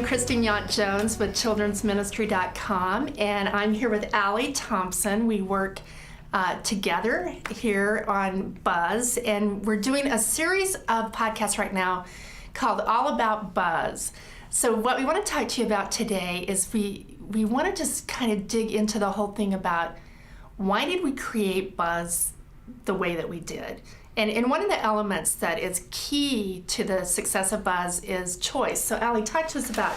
Kristen Yount-Jones with childrensministry.com, and I'm here with Allie Thompson. We work together here on Buzz, and we're doing a series of podcasts right now called All About Buzz. So what we want to talk to you about today is we want to just kind of dig into the whole thing about why did we create Buzz the way that we did. And one of the elements that is key to the success of Buzz is choice. So Allie, talk to us about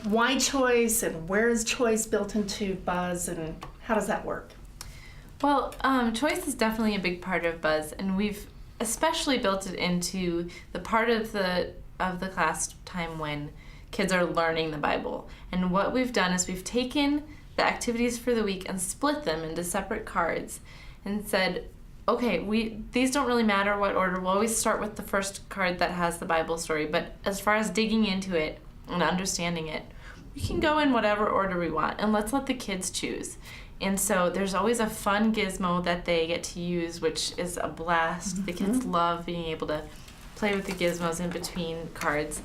why choice and where is choice built into Buzz and how does that work? Well, choice is definitely a big part of Buzz, and we've especially built it into the part of the class time when kids are learning the Bible. And what we've done is we've taken the activities for the week and split them into separate cards and said, okay, these don't really matter what order. We'll always start with the first card that has the Bible story, but as far as digging into it and understanding it, we can go in whatever order we want, and let's let the kids choose. And so there's always a fun gizmo that they get to use, which is a blast. Mm-hmm. The kids love being able to play with the gizmos in between cards,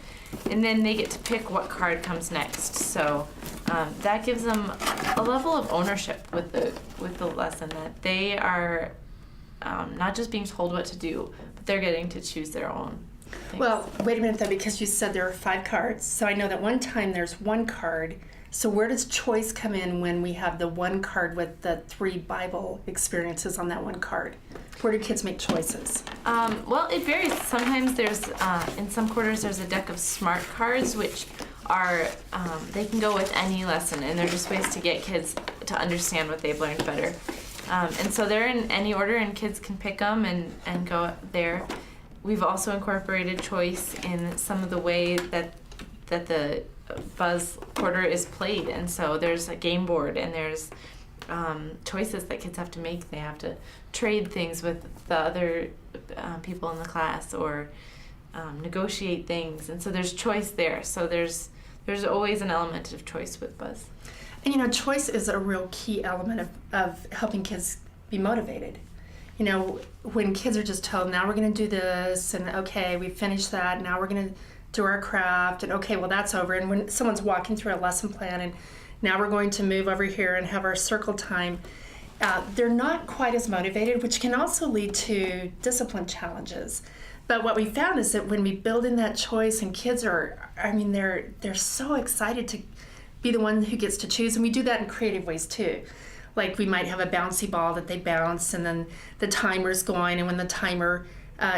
and then they get to pick what card comes next. So that gives them a level of ownership with the lesson, that they are not just being told what to do, but they're getting to choose their own things. Well, wait a minute though, because you said there are 5 cards. So I know that one time there's 1 card. So where does choice come in when we have the 1 card with the 3 Bible experiences on that 1 card? Where do kids make choices? Well, it varies. Sometimes there's, in some quarters, there's a deck of smart cards, which are, they can go with any lesson, and they're just ways to get kids to understand what they've learned better. And so they're in any order, and kids can pick them and go there. We've also incorporated choice in some of the way that the Buzz quarter is played. And so there's a game board, and there's choices that kids have to make. They have to trade things with the other people in the class, or negotiate things. And so there's choice there. So there's always an element of choice with Buzz. And you know, choice is a real key element of helping kids be motivated. You know, when kids are just told, now we're going to do this, and okay, we finished that, now we're going to do our craft, and okay, well, that's over. And when someone's walking through a lesson plan, and now we're going to move over here and have our circle time, they're not quite as motivated, which can also lead to discipline challenges. But what we found is that when we build in that choice, and kids are, I mean, they're so excited to be the one who gets to choose, and we do that in creative ways too. Like we might have a bouncy ball that they bounce, and then the timer's going, and when the timer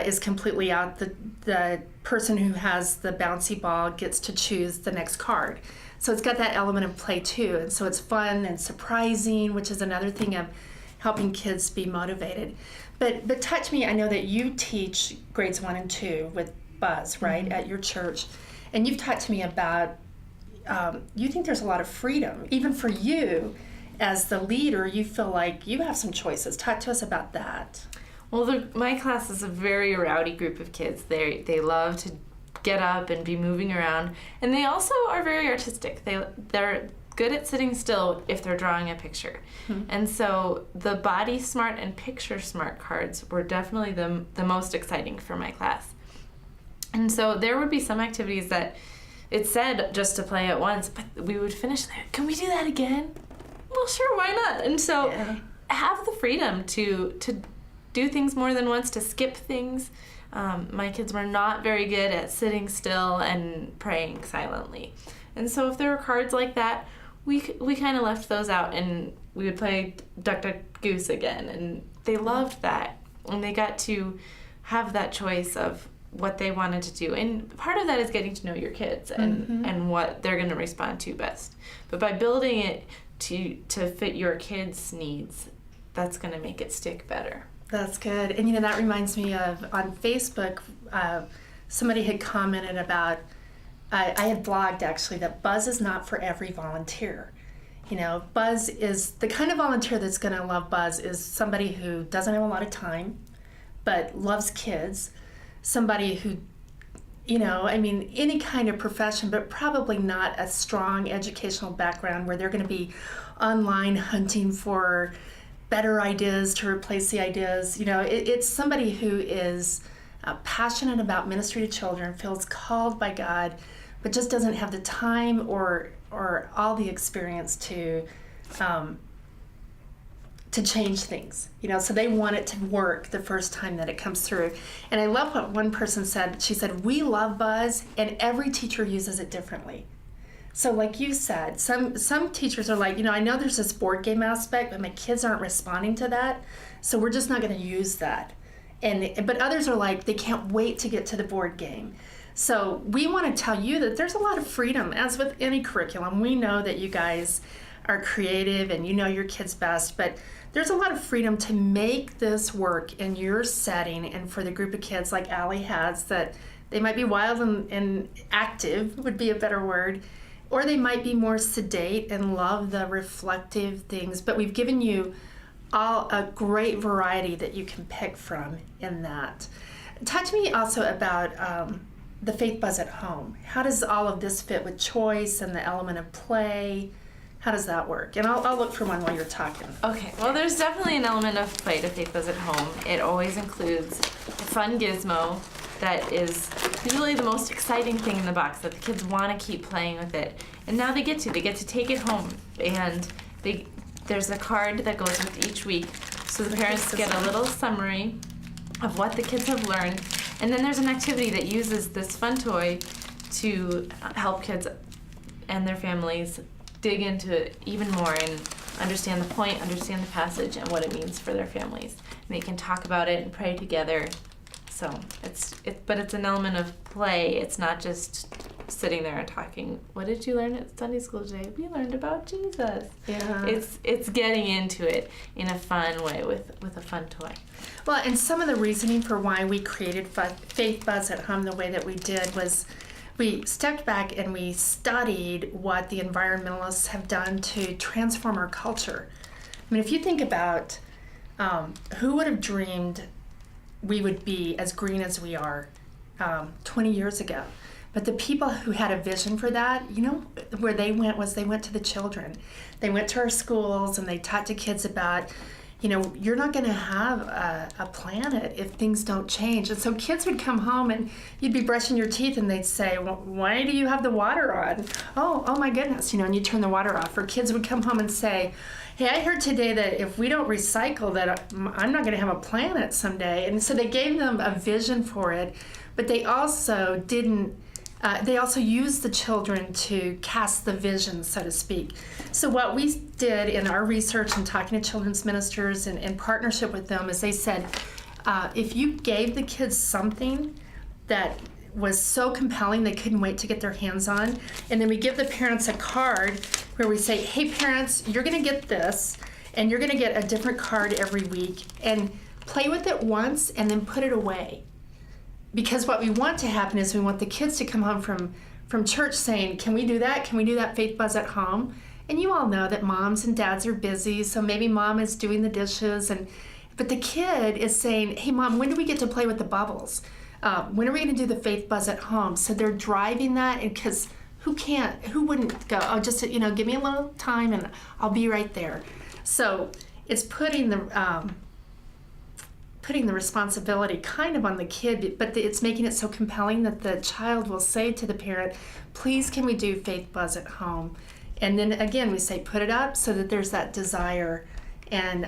is completely out, the person who has the bouncy ball gets to choose the next card. So it's got that element of play too, and so it's fun and surprising, which is another thing of helping kids be motivated. But touch me, I know that you teach grades 1 and 2 with Buzz, right, mm-hmm. at your church, and you've talked to me about you think there's a lot of freedom, even for you as the leader. You feel like you have some choices. Talk to us about that. Well, my class is a very rowdy group of kids. They love to get up and be moving around, and they also are very artistic. They're good at sitting still if they're drawing a picture. Mm-hmm. And so the body smart and picture smart cards were definitely the most exciting for my class. And so there would be some activities that it said just to play at once, but we would finish there. Can we do that again? Well, sure, why not? And so have the freedom to do things more than once, to skip things. My kids were not very good at sitting still and praying silently. And so if there were cards like that, we kind of left those out, and we would play Duck, Duck, Goose again. And they loved that. And they got to have that choice of what they wanted to do. And part of that is getting to know your kids and, mm-hmm. and what they're going to respond to best. But by building it to fit your kids' needs, that's going to make it stick better. That's good. And, you know, that reminds me of, on Facebook, somebody had commented about, I had blogged, actually, that Buzz is not for every volunteer. You know, Buzz is, the kind of volunteer that's going to love Buzz is somebody who doesn't have a lot of time, but loves kids, somebody who, you know, I mean, any kind of profession, but probably not a strong educational background where they're going to be online hunting for better ideas to replace the ideas. You know, it's somebody who is passionate about ministry to children, feels called by God, but just doesn't have the time or all the experience to change things, so they want it to work the first time that it comes through. And I love what one person said. She said, we love Buzz, and every teacher uses it differently. So like you said, some teachers are like, I know there's this board game aspect, but my kids aren't responding to that, so we're just not going to use that. But others are like, they can't wait to get to the board game. So we want to tell you that there's a lot of freedom, as with any curriculum. We know that you guys are creative and you know your kids best, but there's a lot of freedom to make this work in your setting and for the group of kids like Allie has, that they might be wild and active, would be a better word, or they might be more sedate and love the reflective things. But we've given you all a great variety that you can pick from in that. Talk to me also about the Faith Buzz at home. How does all of this fit with choice and the element of play? How does that work? And I'll look for one while you're talking. Okay, well, there's definitely an element of play to Faith Buzz at home. It always includes a fun gizmo that is usually the most exciting thing in the box, that the kids want to keep playing with it. And now they get to take it home. And there's a card that goes with each week, so the parents get a little summary of what the kids have learned. And then there's an activity that uses this fun toy to help kids and their families dig into it even more and understand the point, understand the passage, and what it means for their families. And they can talk about it and pray together. So but it's an element of play. It's not just sitting there and talking. What did you learn at Sunday school today? We learned about Jesus. Yeah. It's getting into it in a fun way with a fun toy. Well, and some of the reasoning for why we created Faith Buzz at home the way that we did was we stepped back and we studied what the environmentalists have done to transform our culture. I mean, if you think about who would have dreamed we would be as green as we are 20 years ago. But the people who had a vision for that, where they went to the children. They went to our schools and they talked to kids about, you're not going to have a planet if things don't change. And so kids would come home and you'd be brushing your teeth and they'd say, well, why do you have the water on? Oh my goodness, and you turn the water off. Or kids would come home and say, hey, I heard today that if we don't recycle, that I'm not going to have a planet someday. And so they gave them a vision for it, but they also they also used the children to cast the vision, so to speak. So what we did in our research and talking to children's ministers and in partnership with them is they said, if you gave the kids something that was so compelling they couldn't wait to get their hands on, and then we give the parents a card where we say, hey parents, you're going to get this, and you're going to get a different card every week, and play with it once and then put it away. Because what we want to happen is we want the kids to come home from church saying, can we do that? Can we do that Faith Buzz at home? And you all know that moms and dads are busy, so maybe mom is doing the dishes, but the kid is saying, hey mom, when do we get to play with the bubbles? When are we going to do the Faith Buzz at home? So they're driving that, because who wouldn't go, oh, just, give me a little time and I'll be right there. So it's putting the responsibility kind of on the kid, but it's making it so compelling that the child will say to the parent, please can we do Faith Buzz at home? And then again, we say put it up so that there's that desire. And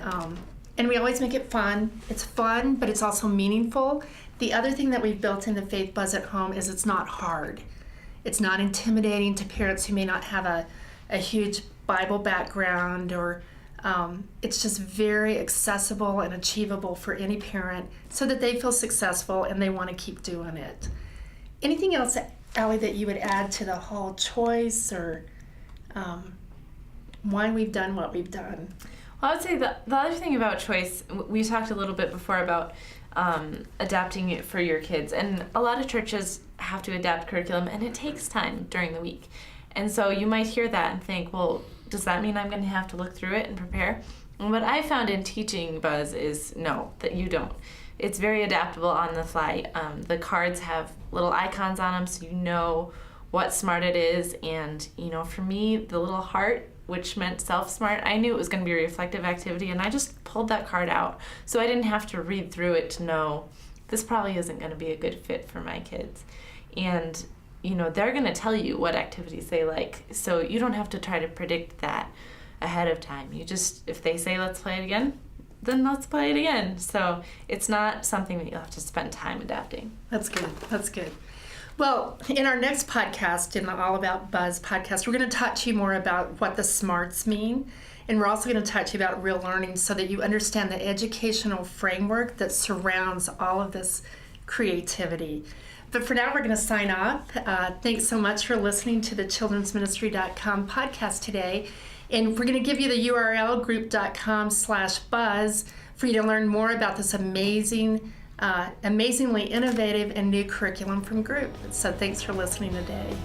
we always make it fun. It's fun, but it's also meaningful. The other thing that we've built into Faith Buzz at home is it's not hard. It's not intimidating to parents who may not have a huge Bible background, or it's just very accessible and achievable for any parent so that they feel successful and they want to keep doing it. Anything else, Allie, that you would add to the whole choice or why we've done what we've done? Well, I would say the other thing about choice, we talked a little bit before about adapting it for your kids. And a lot of churches have to adapt curriculum, and it takes time during the week. And so you might hear that and think, well, does that mean I'm going to have to look through it and prepare? And what I found in teaching Buzz is no, that you don't. It's very adaptable on the fly. The cards have little icons on them, so you know what SMART it is. And, for me, the little heart, which meant self-SMART, I knew it was going to be a reflective activity, and I just pulled that card out. So I didn't have to read through it to know this probably isn't going to be a good fit for my kids. And they're going to tell you what activities they like. So you don't have to try to predict that ahead of time. You just, if they say let's play it again, then let's play it again. So it's not something that you'll have to spend time adapting. That's good. That's good. Well, in our next podcast, in the All About Buzz podcast, we're going to talk to you more about what the smarts mean. And we're also going to talk to you about real learning so that you understand the educational framework that surrounds all of this creativity. But for now, we're going to sign off. Thanks so much for listening to the childrensministry.com podcast today. And we're going to give you the URL group.com/buzz for you to learn more about this amazingly innovative and new curriculum from Group. So thanks for listening today.